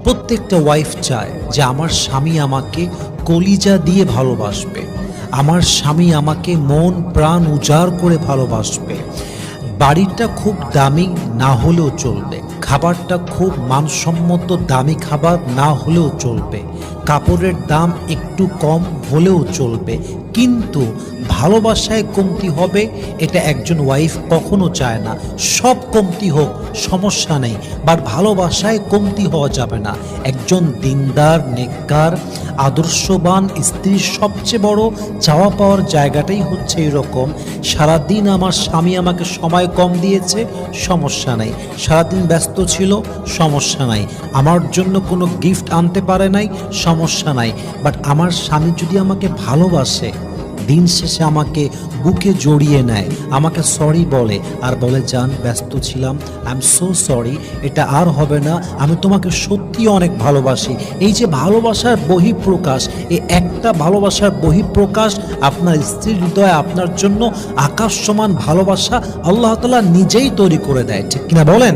প্রত্যেকটা ওয়াইফ চায় যে আমার স্বামী আমাকে কলিজা দিয়ে ভালোবাসবে, আমার স্বামী আমাকে মন প্রাণ উজাড় করে ভালোবাসবে। বাড়িটা খুব দামি না হলেও চলবে, খাবারটা খুব মানসম্মত দামি খাবার না হলেও চলবে, কাপড়ের দাম একটু কম হলেও চলবে, কিন্তু ভালোবাসায় কমতি হবে এটা একজন ওয়াইফ কখনো চায় না। সব কমতি হোক সমস্যা নেই, বাট ভালোবাসায় কমতি হওয়া যাবে না। একজন দিনদার নেককার আদর্শবান স্ত্রীর সবচেয়ে বড় চাওয়া পাওয়ার জায়গাটাই হচ্ছে এরকম, সারাদিন আমার স্বামী আমাকে সময় কম দিয়েছে, সমস্যা নাই, সারাদিন ব্যস্ত ছিল, সমস্যা নাই, আমার জন্য কোনো গিফট আনতে পারে নাই, সমস্যা নাই, বাট আমার স্বামী যদি আমাকে ভালোবাসে, দিন শেষে আমাকে বুকে জড়িয়ে নেয়, আমাকে সরি বলে আর বলে জান ব্যস্ত ছিলাম, আই এম সো সরি, এটা আর হবে না, আমি তোমাকে সত্যি অনেক ভালোবাসি। এই যে ভালোবাসার বহিঃপ্রকাশ, এই একটা ভালোবাসার বহিঃপ্রকাশ আপনার স্ত্রীর হৃদয়ে আপনার জন্য আকাশ সমান ভালোবাসা আল্লাহ তাআলা নিজেই তৈরি করে দেয়, ঠিক কিনা বলেন?